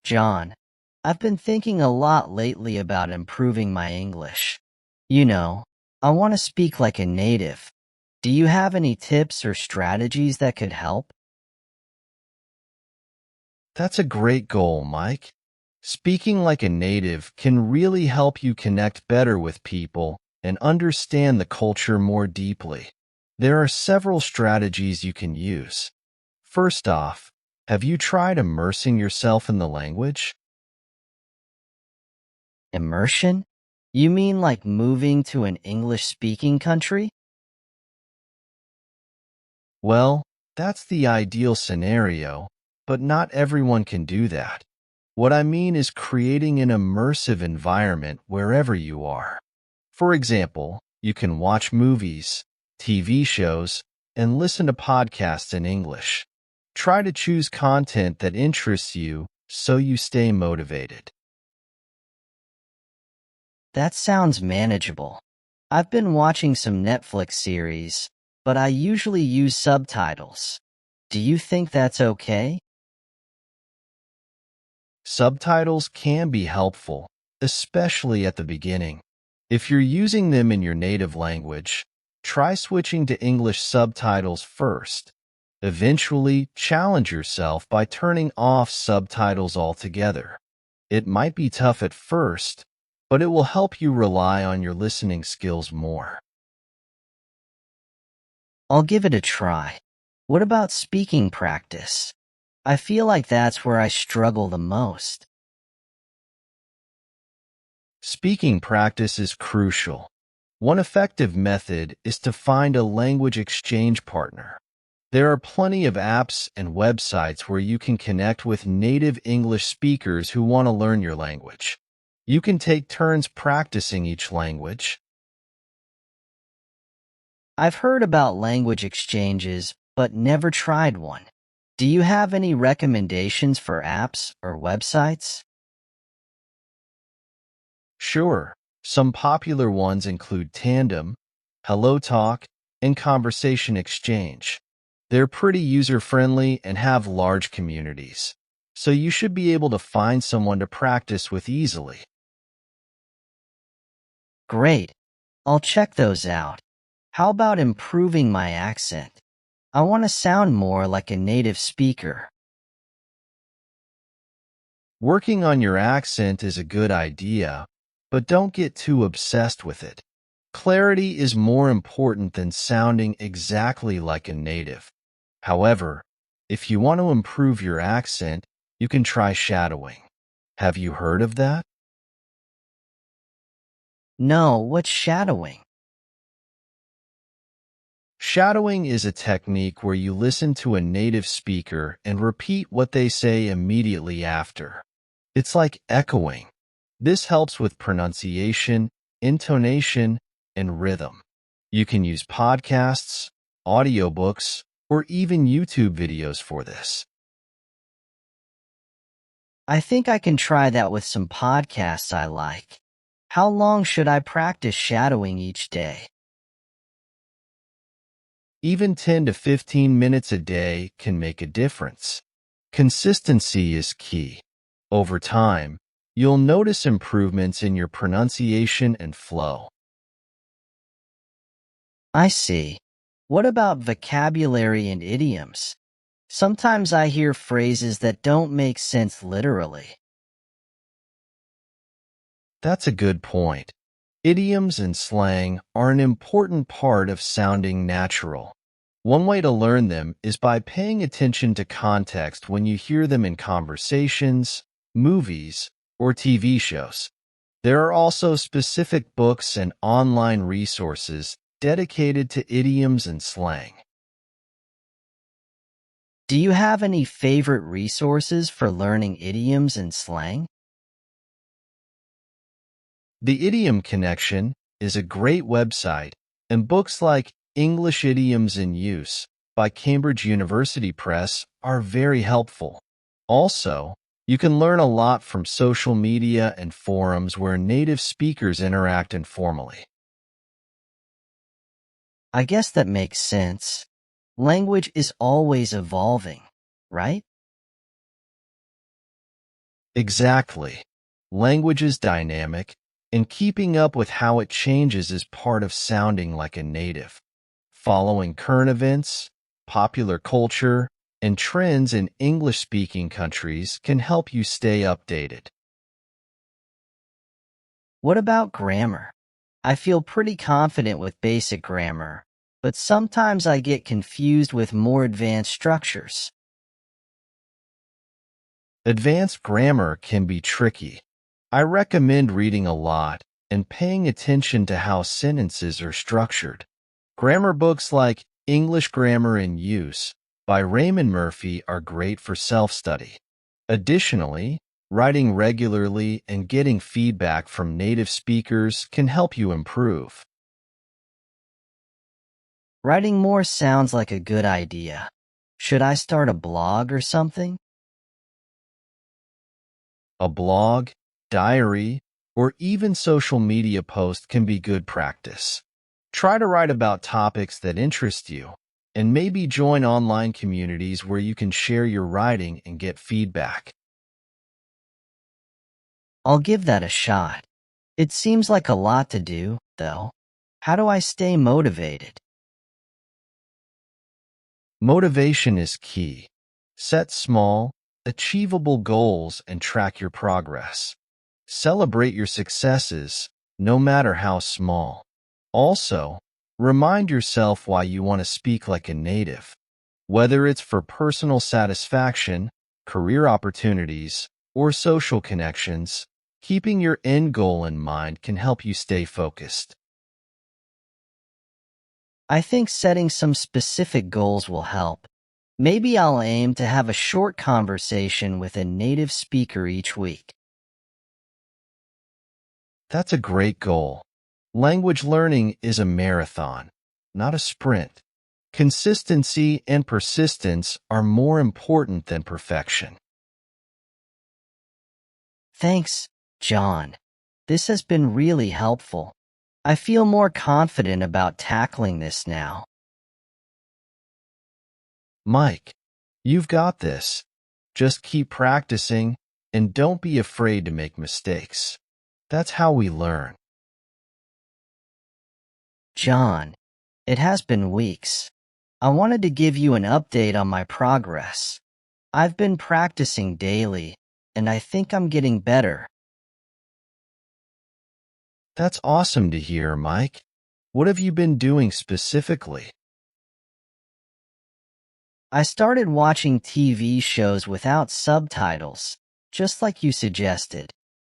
John, I've been thinking a lot lately about improving my English. You know, I want to speak like a native. Do you have any tips or strategies that could help? That's a great goal, Mike. Speaking like a native can really help you connect better with people and understand the culture more deeply. There are several strategies you can use. First off, have you tried immersing yourself in the language? Immersion? You mean like moving to an English-speaking country? Well, that's the ideal scenario, but not everyone can do that. What I mean is creating an immersive environment wherever you are. For example, you can watch movies, TV shows, and listen to podcasts in English. Try to choose content that interests you so you stay motivated. That sounds manageable. I've been watching some Netflix series, but I usually use subtitles. Do you think that's okay? Subtitles can be helpful, especially at the beginning. If you're using them in your native language, try switching to English subtitles first. Eventually, challenge yourself by turning off subtitles altogether. It might be tough at first, but it will help you rely on your listening skills more. I'll give it a try. What about speaking practice? I feel like that's where I struggle the most. Speaking practice is crucial. One effective method is to find a language exchange partner. There are plenty of apps and websites where you can connect with native English speakers who want to learn your language. You can take turns practicing each language. I've heard about language exchanges, but never tried one. Do you have any recommendations for apps or websites? Sure, some popular ones include Tandem, HelloTalk, and Conversation Exchange. They're pretty user-friendly and have large communities, so you should be able to find someone to practice with easily. Great. I'll check those out. How about improving my accent? I want to sound more like a native speaker. Working on your accent is a good idea, but don't get too obsessed with it. Clarity is more important than sounding exactly like a native. However, if you want to improve your accent, you can try shadowing. Have you heard of that? No, what's shadowing? Shadowing is a technique where you listen to a native speaker and repeat what they say immediately after. It's like echoing. This helps with pronunciation, intonation, and rhythm. You can use podcasts, audiobooks, or even YouTube videos for this. I think I can try that with some podcasts I like. How long should I practice shadowing each day? Even 10 to 15 minutes a day can make a difference. Consistency is key. Over time, you'll notice improvements in your pronunciation and flow. I see. What about vocabulary and idioms? Sometimes I hear phrases that don't make sense literally. That's a good point. Idioms and slang are an important part of sounding natural. One way to learn them is by paying attention to context when you hear them in conversations, movies, or TV shows. There are also specific books and online resources dedicated to idioms and slang. Do you have any favorite resources for learning idioms and slang? The Idiom Connection is a great website, and books like English Idioms in Use by Cambridge University Press are very helpful. Also, you can learn a lot from social media and forums where native speakers interact informally. I guess that makes sense. Language is always evolving, right? Exactly. Language is dynamic, and keeping up with how it changes is part of sounding like a native. Following current events, popular culture, and trends in English-speaking countries can help you stay updated. What about grammar? I feel pretty confident with basic grammar, but sometimes I get confused with more advanced structures. Advanced grammar can be tricky. I recommend reading a lot and paying attention to how sentences are structured. Grammar books like English Grammar in Use by Raymond Murphy are great for self-study. Additionally, writing regularly and getting feedback from native speakers can help you improve. Writing more sounds like a good idea. Should I start a blog or something? A blog, diary, or even social media post can be good practice. Try to write about topics that interest you, and maybe join online communities where you can share your writing and get feedback. I'll give that a shot. It seems like a lot to do, though. How do I stay motivated? Motivation is key. Set small, achievable goals and track your progress. Celebrate your successes, no matter how small. Also, remind yourself why you want to speak like a native. Whether it's for personal satisfaction, career opportunities, or social connections, keeping your end goal in mind can help you stay focused. I think setting some specific goals will help. Maybe I'll aim to have a short conversation with a native speaker each week. That's a great goal. Language learning is a marathon, not a sprint. Consistency and persistence are more important than perfection. Thanks, John. This has been really helpful. I feel more confident about tackling this now. Mike, you've got this. Just keep practicing and don't be afraid to make mistakes. That's how we learn. John, it has been weeks. I wanted to give you an update on my progress. I've been practicing daily, and I think I'm getting better. That's awesome to hear, Mike. What have you been doing specifically? I started watching TV shows without subtitles, just like you suggested.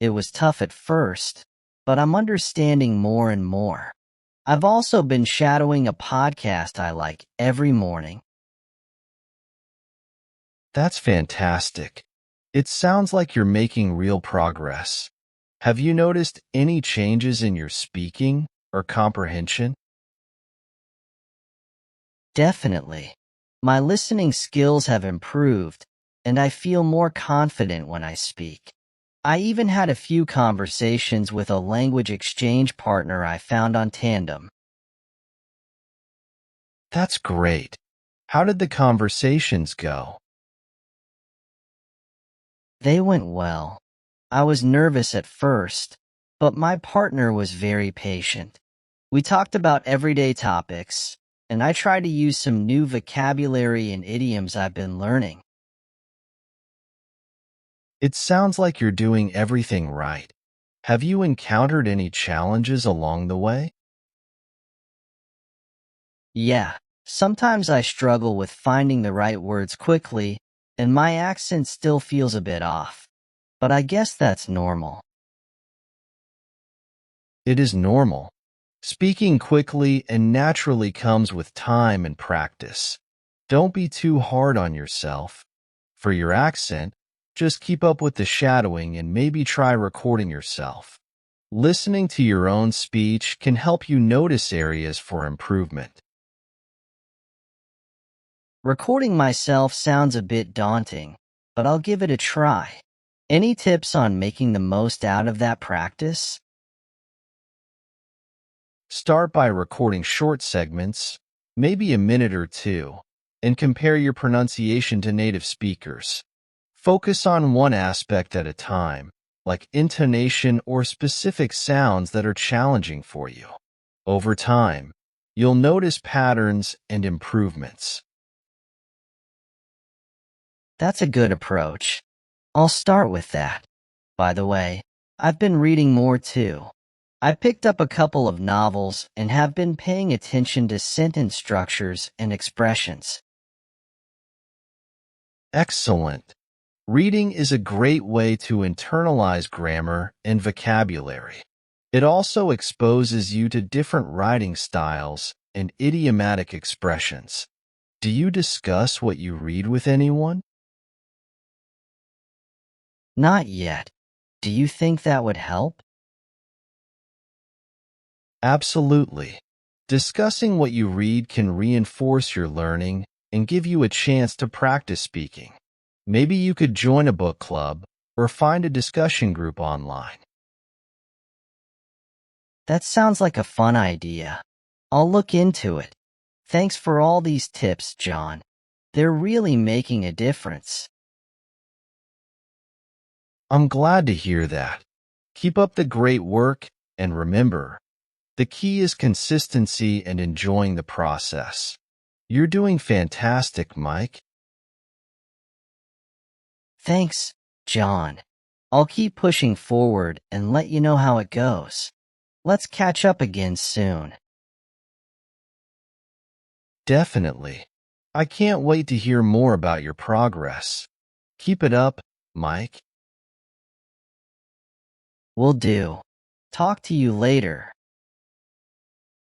It was tough at first, but I'm understanding more and more. I've also been shadowing a podcast I like every morning. That's fantastic. It sounds like you're making real progress. Have you noticed any changes in your speaking or comprehension? Definitely. My listening skills have improved, and I feel more confident when I speak. I even had a few conversations with a language exchange partner I found on Tandem. That's great. How did the conversations go? They went well. I was nervous at first, but my partner was very patient. We talked about everyday topics, and I tried to use some new vocabulary and idioms I've been learning. It sounds like you're doing everything right. Have you encountered any challenges along the way? Yeah, sometimes I struggle with finding the right words quickly, and my accent still feels a bit off. But I guess that's normal. It is normal. Speaking quickly and naturally comes with time and practice. Don't be too hard on yourself. For your accent, just keep up with the shadowing and maybe try recording yourself. Listening to your own speech can help you notice areas for improvement. Recording myself sounds a bit daunting, but I'll give it a try. Any tips on making the most out of that practice? Start by recording short segments, maybe a minute or two, and compare your pronunciation to native speakers. Focus on one aspect at a time, like intonation or specific sounds that are challenging for you. Over time, you'll notice patterns and improvements. That's a good approach. I'll start with that. By the way, I've been reading more too. I picked up a couple of novels and have been paying attention to sentence structures and expressions. Excellent. Reading is a great way to internalize grammar and vocabulary. It also exposes you to different writing styles and idiomatic expressions. Do you discuss what you read with anyone? Not yet. Do you think that would help? Absolutely. Discussing what you read can reinforce your learning and give you a chance to practice speaking. Maybe you could join a book club or find a discussion group online. That sounds like a fun idea. I'll look into it. Thanks for all these tips, John. They're really making a difference. I'm glad to hear that. Keep up the great work, and remember, the key is consistency and enjoying the process. You're doing fantastic, Mike. Thanks, John. I'll keep pushing forward and let you know how it goes. Let's catch up again soon. Definitely. I can't wait to hear more about your progress. Keep it up, Mike. Will do. Talk to you later.